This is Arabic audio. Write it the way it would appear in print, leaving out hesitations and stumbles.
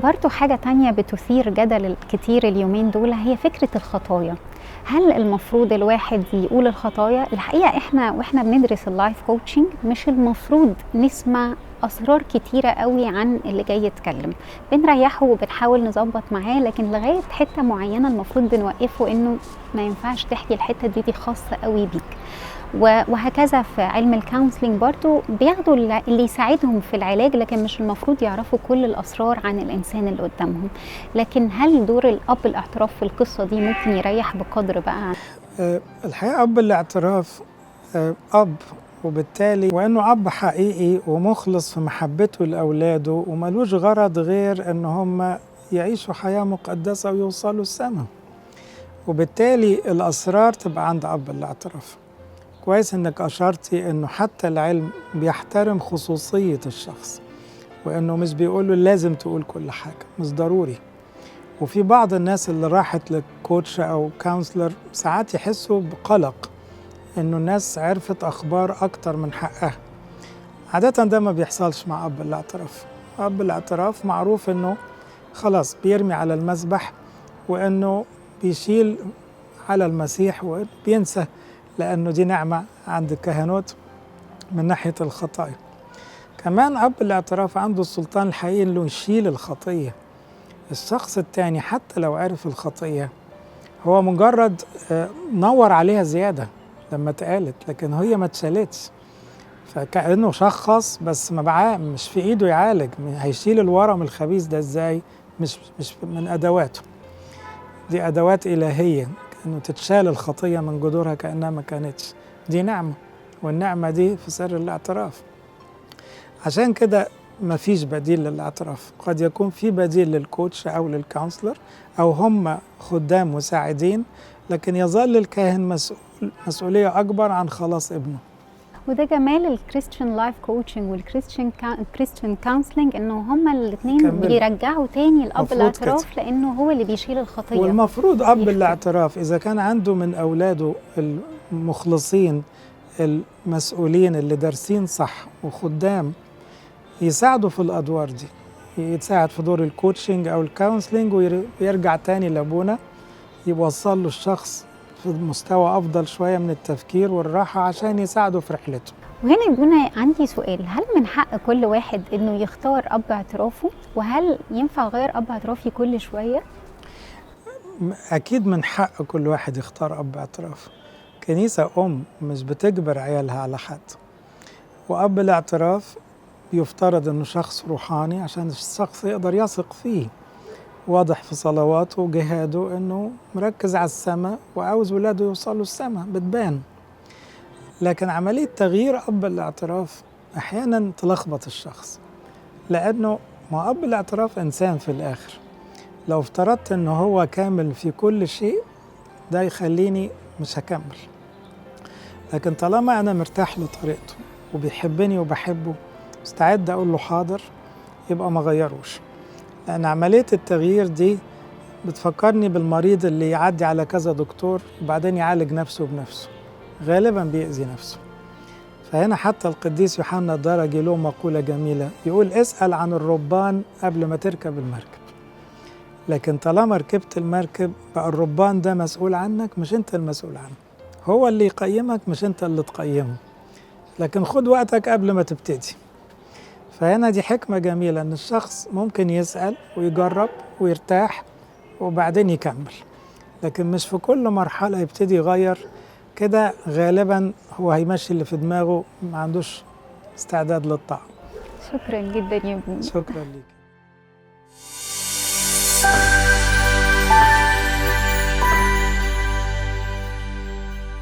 برضو حاجة تانية بتثير جدل الكتير اليومين دول هي فكرة الخطايا. هل المفروض الواحد يقول الخطايا؟ الحقيقة واحنا بندرس اللايف كوتشنج مش المفروض نسمع أسرار كتيرة قوي عن اللي جاي يتكلم، بنريحه وبنحاول نظبط معاه، لكن لغاية حتة معينة المفروض بنوقفه إنه ما ينفعش تحكي الحتة دي خاصة قوي بيك. وهكذا في علم الكونسلنج برضو بياخدوا اللي يساعدهم في العلاج، لكن مش المفروض يعرفوا كل الأسرار عن الإنسان اللي قدامهم. لكن هل دور الأب الاعتراف في القصة دي ممكن يريح بقدر بقى؟ الحقيقة أب الاعتراف أب، وبالتالي وإنه أب حقيقي ومخلص في محبته لأولاده وملوش غرض غير إن هم يعيشوا حياة مقدسة ويوصلوا السماء، وبالتالي الأسرار تبقى عند أب الاعتراف. كويس إنك أشرتي إنه حتى العلم بيحترم خصوصية الشخص، وإنه مش بيقوله لازم تقول كل حاجة، مش ضروري. وفي بعض الناس اللي راحت لكوتش أو كونسلر ساعات يحسوا بقلق إنه الناس عرفت أخبار أكتر من حقها. عادة ده ما بيحصلش مع أب الاعتراف. أب الاعتراف معروف إنه خلاص بيرمي على المذبح، وإنه بيشيل على المسيح وبينسى، لأنه دي نعمة عند الكهنوت من ناحية الخطايا. كمان أب الاعتراف عنده السلطان الحقيقي إنه يشيل الخطية. الشخص التاني حتى لو عرف الخطية هو مجرد نور عليها زيادة لما اتقالت، لكن هي ما اتشالتش، فكأنه شخص بس ما بقى مش في ايده يعالج. هيشيل الورم الخبيث ده ازاي؟ مش من ادواته، دي ادوات الهية انه تتشال الخطية من جذورها كأنها ما كانتش. دي نعمة، والنعمة دي في سر الاعتراف. عشان كده ما فيش بديل للاعتراف. قد يكون في بديل للكوتش أو للكونسلر أو هم خدام مساعدين، لكن يظل الكاهن مسؤولية أكبر عن خلاص ابنه. وده جمال الكريستيان لايف كوتشنج والكريستيان كونسلنج، انه هما الاثنين بيرجعوا تاني الاب الاعتراف لانه هو اللي بيشيل الخطيه. والمفروض اب الاعتراف اذا كان عنده من اولاده المخلصين المسؤولين اللي دارسين صح وخدام يساعدوا في الادوار دي، يتساعد في دور الكوتشنج او الكونسلنج، ويرجع تاني لابونا يوصل له الشخص في مستوى افضل شويه من التفكير والراحه عشان يساعده في رحلته. وهنا يبقى عندي سؤال، هل من حق كل واحد انه يختار اب اعترافه؟ وهل ينفع غير اب اعترافي كل شويه؟ اكيد من حق كل واحد يختار اب اعتراف. كنيسه مش بتجبر عيالها على حد، واب الاعتراف يفترض انه شخص روحاني عشان الشخص يقدر يثق فيه، واضح في صلواته وجهاده انه مركز على السماء وعاوز ولاده يوصلوا السماء، بتبان. لكن عملية تغيير اب الاعتراف احيانا تلخبط الشخص، لانه ما اب الاعتراف انسان في الاخر. لو افترضت انه هو كامل في كل شيء ده يخليني مش هكمل. لكن طالما انا مرتاح لطريقته وبيحبني وبحبه، مستعد اقول له حاضر، يبقى ما غيروش. لأن عملية التغيير دي بتفكرني بالمريض اللي يعدي على كذا دكتور وبعدين يعالج نفسه بنفسه، غالبا بيأذي نفسه. فهنا حتى القديس يوحنا الدرجي له مقولة جميلة، يقول اسأل عن الربان قبل ما تركب المركب. لكن طالما ركبت المركب بقى الربان ده مسؤول عنك، مش انت المسؤول عنه. هو اللي يقيمك مش انت اللي تقيمه، لكن خد وقتك قبل ما تبتدي. فهنا دي حكمة جميلة ان الشخص ممكن يسأل ويجرب ويرتاح وبعدين يكمل، لكن مش في كل مرحلة يبتدي يغير كده. غالبا هو هيمشي اللي في دماغه، ما عندوش استعداد للطاعة. شكرا جدا يا ابني. شكرا ليك.